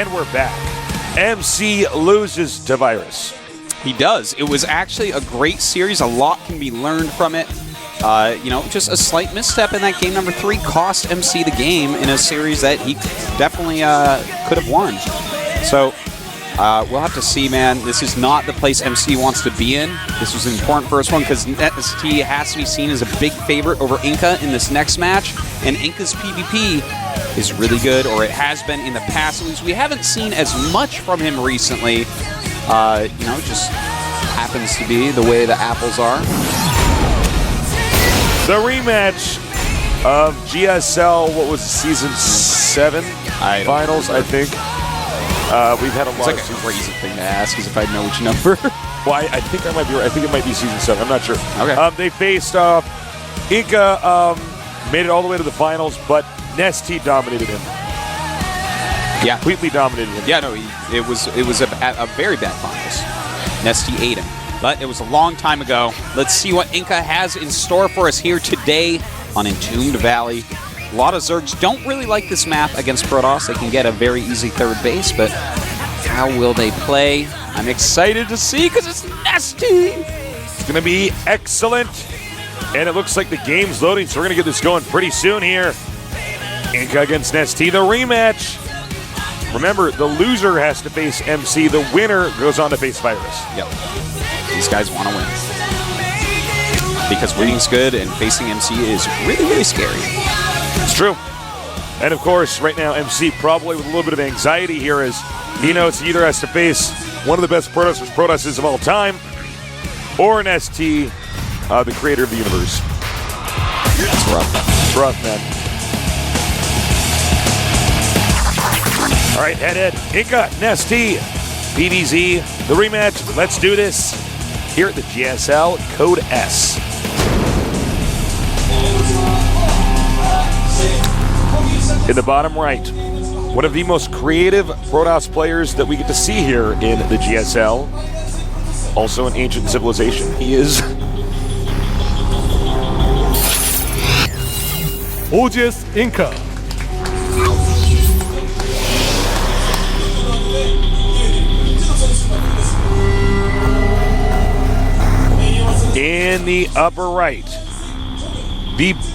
And we're back. MC loses to Virus. He does. It was actually a great series. A lot can be learned from it. You know, just a slight misstep in that game number 3 cost MC the game in a series that he definitely could have won. So we'll have to see, man. This is not the place MC wants to be in. This was an important first one because NesTea has to be seen as a big favorite over InCa in this next match. And InCa's PvP is really good, or it has been in the past. At least we haven't seen as much from him recently. You know, just happens to be the way the apples are. The rematch of GSL, what was it, Season 7 finals, I think. We've had a lot. It's like a crazy thing to ask, is if I know which number. Well, I think I might be right. I think it might be Season 7. I'm not sure. Okay. They faced InCa, made it all the way to the finals, but NesTea dominated him. Yeah. Completely dominated him. Yeah, no, it was a very bad finals. NesTea ate him. But it was a long time ago. Let's see what InCa has in store for us here today on Entombed Valley. A lot of Zergs don't really like this map against Protoss. They can get a very easy third base, but how will they play? I'm excited to see because it's NesTea. It's going to be excellent. And it looks like the game's loading, so we're going to get this going pretty soon here. InCa against NesTea, the rematch. Remember, the loser has to face MC. The winner goes on to face Virus. Yep. These guys want to win. Because winning's good and facing MC is really, really scary. It's true. And of course, right now, MC probably with a little bit of anxiety here as he knows he either has to face one of the best Protosses of all time or NesTea, the creator of the universe. It's rough. It's rough, man. All right, head-head. InCa, NesTea, PVZ, the rematch. Let's do this here at the GSL Code S. In the bottom right, one of the most creative Protoss players that we get to see here in the GSL. Also an ancient civilization. He is OGS InCa. in the upper right.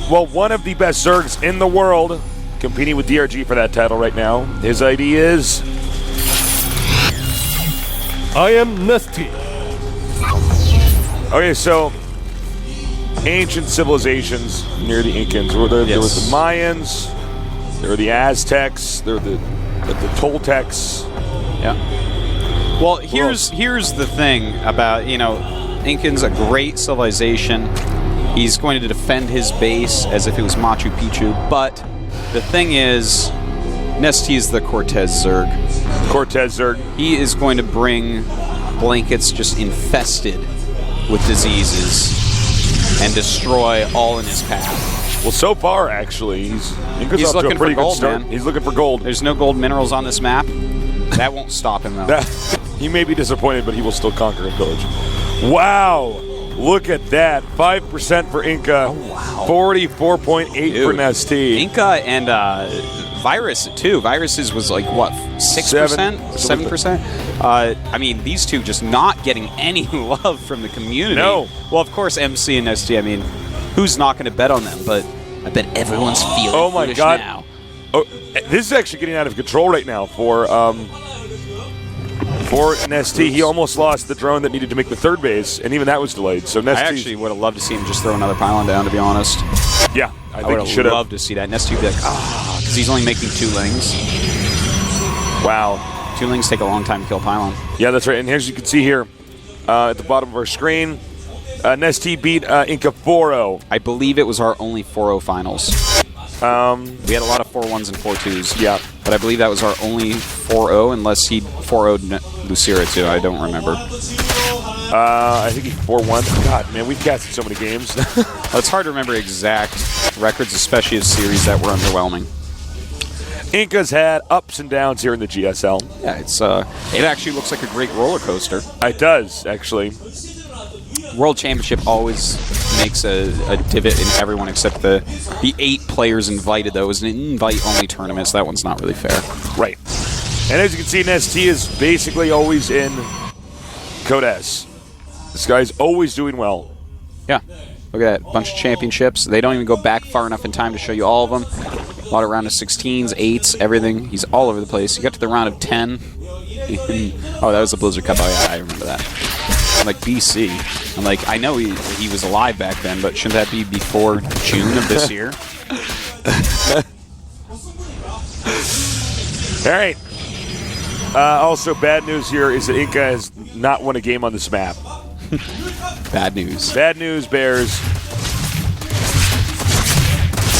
One of the best Zergs in the world, competing with DRG for that title right now. His ID is... I am NesTea. Okay, so ancient civilizations near the Incans. There was the Mayans, there were the Aztecs, there were the Toltecs. Yeah. Well, here's the thing about, you know, Incan's a great civilization. He's going to defend his base as if it was Machu Picchu, but the thing is, NesTea is the Cortez Zerg. Cortez Zerg. He is going to bring blankets just infested with diseases and destroy all in his path. Well, so far, actually, he's looking for gold, man. He's looking for gold. There's no gold minerals on this map. That won't stop him, though. He may be disappointed, but he will still conquer and pillage. Wow! Look at that. 5% for InCa. Oh, wow. 44.8 for NesTea. InCa and Virus, too. Virus's was like, what, 6%? 7%? I mean, these two just not getting any love from the community. No. Well, of course, MC and NesTea, I mean, who's not going to bet on them? But I bet everyone's feeling oh my God. Now. Oh, this is actually getting out of control right now for NesTea. He almost lost the drone that needed to make the third base, and even that was delayed. So NesTea, I actually would have loved to see him just throw another pylon down, to be honest. Yeah, I think would have loved to see that. NesTea would be like, because he's only making 2 lings. Wow. 2 lings take a long time to kill pylon. Yeah, that's right. And as you can see here at the bottom of our screen, NesTea beat InCa 4-0. I believe it was our only 4-0 finals. We had a lot of 4-1s and 4-2s. Yeah. But I believe that was our only 4-0, unless he 4-0'd Lucira too. I don't remember. I think he 4-1. God, man, we've casted so many games. Well, it's hard to remember exact records, especially of series that were underwhelming. InCa's had ups and downs here in the GSL. Yeah, it actually looks like a great roller coaster. It does, actually. World Championship always makes a divot in everyone except the 8 players invited, though. It was an invite-only tournament, so that one's not really fair. Right. And as you can see, NesTea is basically always in Code S. This guy's always doing well. Yeah. Look at that. Bunch of championships. They don't even go back far enough in time to show you all of them. A lot of round of 16s, 8s, everything. He's all over the place. You got to the round of 10. Oh, that was the Blizzard Cup. Oh, yeah, I remember that. I'm like, BC. I'm like, I know he was alive back then, but shouldn't that be before June of this year? All right. Also, bad news here is that InCa has not won a game on this map. Bad news. Bad news, Bears.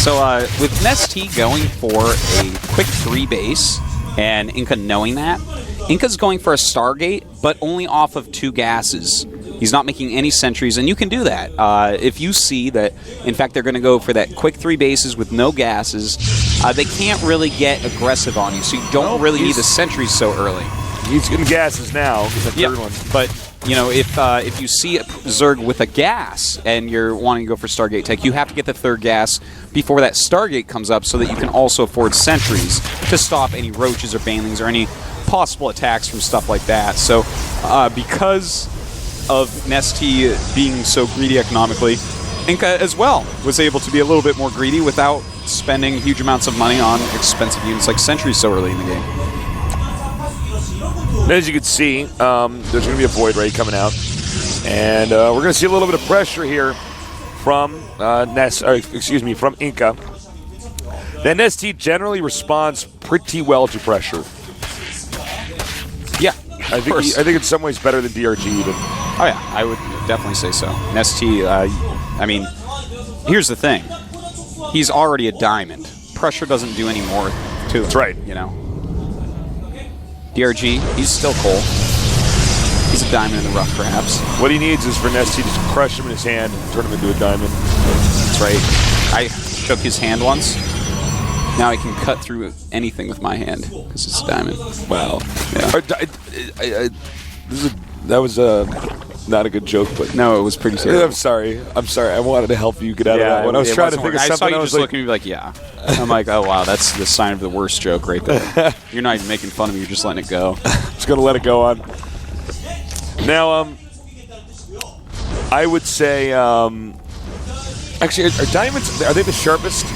So with NesTea going for a quick 3 base, and InCa knowing that, InCa's going for a Stargate, but only off of 2 gases. He's not making any sentries, and you can do that. If you see that, in fact, they're going to go for that quick 3 bases with no gases, they can't really get aggressive on you, so you don't really need the sentries so early. He's getting gases now. The third one. But you know, if you see a Zerg with a gas and you're wanting to go for Stargate tech, you have to get the 3rd gas before that Stargate comes up, so that you can also afford sentries to stop any roaches or banelings or any possible attacks from stuff like that. So because of NesTea being so greedy economically, InCa as well was able to be a little bit more greedy without spending huge amounts of money on expensive units like sentries so early in the game. As you can see, there's going to be a Void Ray coming out, and we're going to see a little bit of pressure here from from InCa. Then NesTea generally responds pretty well to pressure. Yeah, I think in some ways better than DRG even. Oh yeah, I would definitely say so. NesTea, I mean, here's the thing: he's already a diamond. Pressure doesn't do any more to him. That's right. You know. DRG, he's still cool. He's a diamond in the rough, perhaps. What he needs is for NesTea to crush him in his hand and turn him into a diamond. That's right. I shook his hand once. Now I can cut through anything with my hand because it's a diamond. Wow. Yeah. That was not a good joke, but No, it was pretty serious. I'm sorry. I wanted to help you get out of that one. I was trying to think of something. I saw you I was just looking at me like, yeah. I'm like, oh wow, that's the sign of the worst joke right there. You're not even making fun of me. You're just letting it go. Just gonna let it go on. Now, I would say, actually, are diamonds? Are they the sharpest?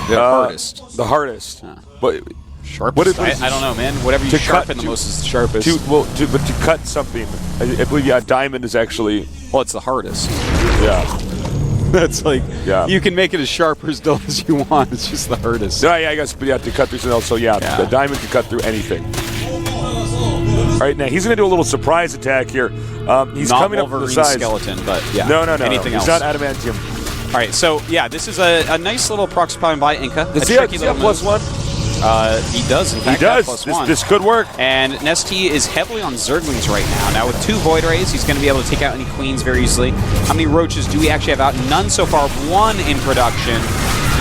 The hardest. The hardest. But sharpest? I don't know, man. Whatever you sharpen the most is the sharpest. But to cut something, I believe diamond is actually. Well, it's the hardest. Yeah. That's like, you can make it as sharp or as dull as you want. It's just the hardest. Yeah, I guess, but to cut through something else. So the diamond can cut through anything. All right, now he's going to do a little surprise attack here. He's not coming up from the side. Skeleton, but yeah. No. Anything else? He's not adamantium. All right, so yeah, this is a nice little proxy by InCa. Does he have +1? He does. In fact, he does. +1. This could work. And NesTea is heavily on Zerglings right now. Now with 2 Void Rays, he's going to be able to take out any Queens very easily. How many Roaches do we actually have out? None so far. 1 in production.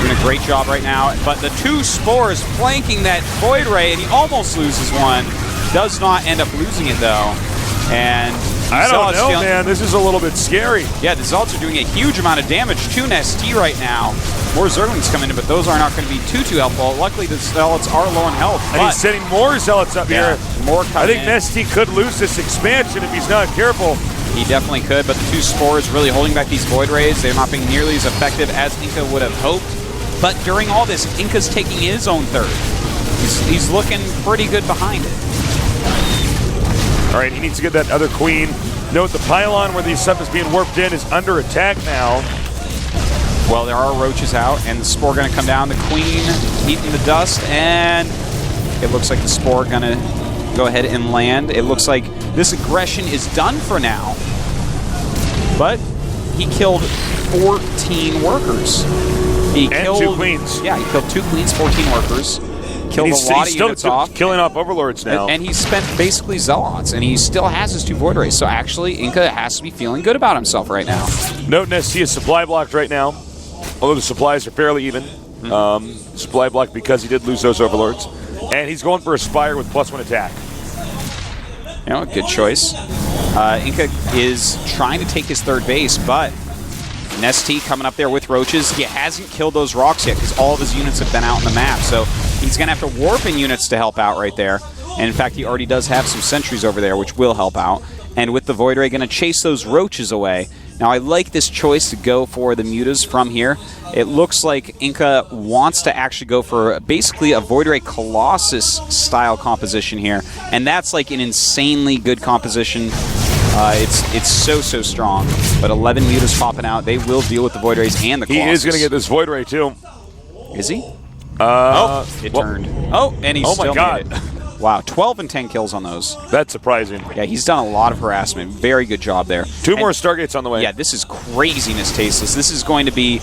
Doing a great job right now. But the 2 Spores flanking that Void Ray, and he almost loses one. Does not end up losing it though. And I don't know, man. This is a little bit scary. Yeah, the Zealots are doing a huge amount of damage to NesTea right now. More Zerglings coming in, but those are not going to be too helpful. Luckily, the Zealots are low on health. And he's sending more Zealots up here. More I think NesTea could lose this expansion if he's not careful. He definitely could, but the 2 Spores really holding back these Void Rays. They're not being nearly as effective as InCa would have hoped. But during all this, InCa's taking his own 3rd. He's looking pretty good behind it. All right, he needs to get that other Queen. Note the pylon where the stuff is being warped in is under attack now. Well, there are Roaches out, and the Spore going to come down. The Queen eating the dust, and it looks like the Spore going to go ahead and land. It looks like this aggression is done for now. But he killed 14 workers. He killed 2 Queens. Yeah, he killed 2 Queens, 14 workers. Killed a lot of units off. Killing off Overlords now. And he spent basically Zealots, and he still has his 2 Void Rays. So actually, InCa has to be feeling good about himself right now. Note NesTea is supply blocked right now, although the supplies are fairly even. Supply blocked because he did lose those Overlords. And he's going for a Spire with +1 attack. You know, a good choice. InCa is trying to take his 3rd base, but NesTea coming up there with roaches. He hasn't killed those rocks yet because all of his units have been out on the map. So he's going to have to warp in units to help out right there. And in fact, he already does have some sentries over there, which will help out. And with the Void Ray, going to chase those roaches away. Now, I like this choice to go for the mutas from here. It looks like InCa wants to actually go for basically a Void Ray Colossus style composition here. And that's like an insanely good composition. It's so strong. But 11 mutas popping out. They will deal with the Void Rays and the Colossus. He is going to get this Void Ray, too. Is he? It turned. Oh, and he still made it. Wow, 12 and 10 kills on those. That's surprising. Yeah, he's done a lot of harassment. Very good job there. Two more Stargates on the way. Yeah, this is craziness, Tasteless. This is going to be...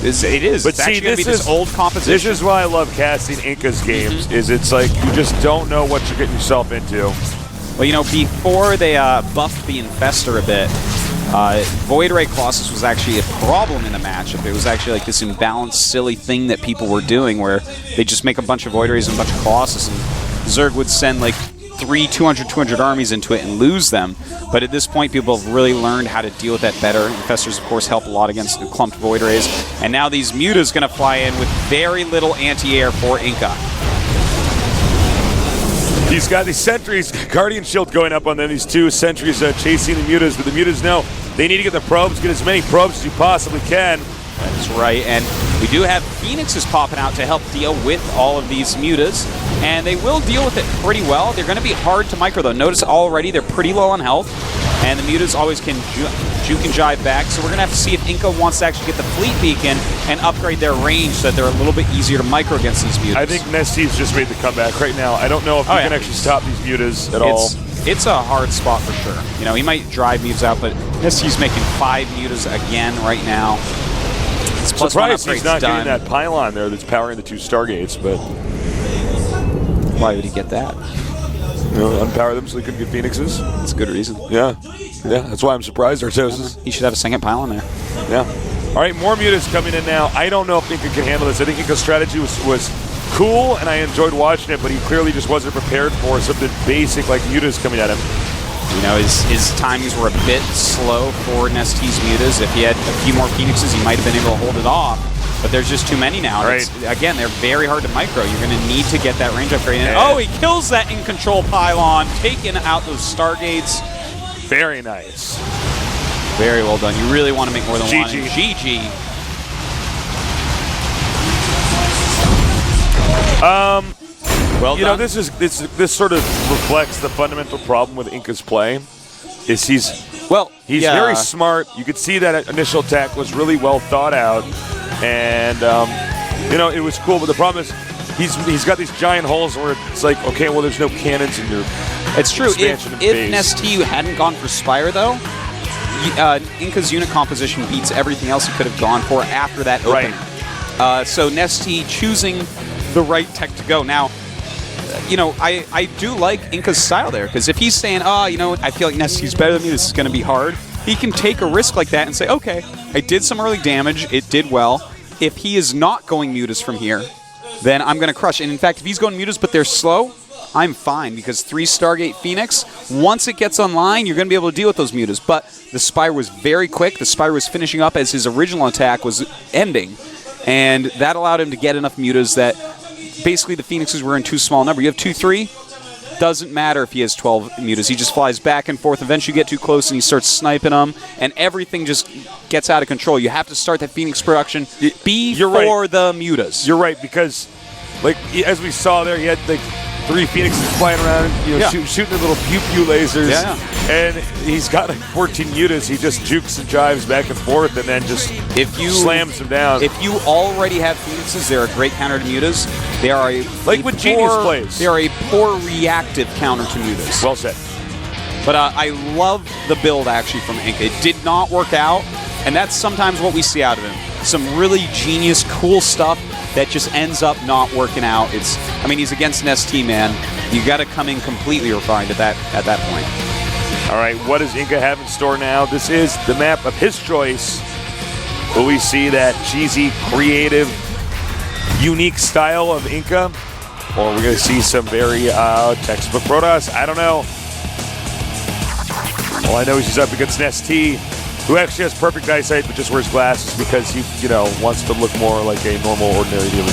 It is. But it's actually going to be this old composition. This is why I love casting InCa's games, is it's like you just don't know what you're getting yourself into. Well, you know, before they buffed the Infestor a bit, Void Ray Colossus was actually a problem in the matchup. It was actually like this imbalanced, silly thing that people were doing where they just make a bunch of Void Rays and a bunch of Colossus, and Zerg would send like 200 armies into it and lose them. But at this point, people have really learned how to deal with that better. Infestors, of course, help a lot against the clumped Void Rays. And now these mutas going to fly in with very little anti-air for InCa. He's got these sentries, Guardian Shield going up on them, these two sentries chasing the mutas, but the mutas know they need to get the probes, get as many probes as you possibly can. That's right, and we do have Phoenixes popping out to help deal with all of these mutas, and they will deal with it pretty well. They're going to be hard to micro, though. Notice already they're pretty low on health, and the mutas always can juke and jive back, so we're going to have to see if InCa wants to actually get the Fleet Beacon and upgrade their range so that they're a little bit easier to micro against these mutas. I think NesTea's just made the comeback right now. I don't know if he can actually stop these mutas at all. It's a hard spot for sure. You know, he might drive mutas out, but NesTea's making 5 mutas again right now. I'm surprised he's not getting that pylon there that's powering the 2 Stargates, but... Why would he get that? You know, unpower them so they couldn't get Phoenixes. That's a good reason. Yeah. Yeah, that's why I'm surprised, Artosis. He should have a second pylon there. Yeah. All right, more mutas coming in now. I don't know if InCa can handle this. I think InCa's strategy was cool, and I enjoyed watching it, but he clearly just wasn't prepared for something basic like mutas coming at him. You know, his timings were a bit slow for NesTea's mutas. If he had a few more Phoenixes, he might have been able to hold it off. But there's just too many now. Right. Again, they're very hard to micro. You're going to need to get that range upgrade. And he kills that in control pylon, taking out those Stargates. Very nice. Very well done. You really want to make more than one. GG. Well you know, this sort of reflects the fundamental problem with InCa's play. Is he's very smart. You could see that initial attack was really well thought out, and you know, it was cool. But the problem is he's got these giant holes where it's like, okay, well, there's no cannons in your. It's true. If NesTea hadn't gone for Spire, though, InCa's unit composition beats everything else he could have gone for after that opening. Right. So NesTea choosing the right tech to go. Now, you know, I do like InCa's style there, because if he's saying, you know, I feel like NesTea's better than me, this is going to be hard, he can take a risk like that and say, okay, I did some early damage, it did well. If he is not going mutas from here, then I'm going to crush. And in fact, if he's going mutas but they're slow, I'm fine, because 3 Stargate Phoenix, once it gets online, you're going to be able to deal with those mutas. But the Spire was very quick. The Spire was finishing up as his original attack was ending, and that allowed him to get enough mutas that basically the Phoenixes were in too small a number. You have 2-3, doesn't matter if he has 12 mutas. He just flies back and forth. Eventually you get too close and he starts sniping them, and everything just gets out of control. You have to start that Phoenix production before the mutas. You're right, because like as we saw there, he had like 3 Phoenixes flying around, you know, shooting their little pew-pew lasers. Yeah. And he's got like 14 mutas. He just jukes and jives back and forth and then just slams them down. If you already have Phoenixes, they're a great counter to mutas. They are Genius plays. They are a poor reactive counter to mutas. Well said. But I love the build actually from InCa. It did not work out, and that's sometimes what we see out of him. Some really genius, cool stuff that just ends up not working out. I mean, he's against NesTea, man. You got to come in completely refined at that point. All right, what does InCa have in store now? This is the map of his choice. Will we see that cheesy, creative, unique style of InCa? Or are we going to see some very textbook Protoss? I don't know. All I know is he's up against NesTea. who actually has perfect eyesight but just wears glasses because he, wants to look more like a normal, ordinary human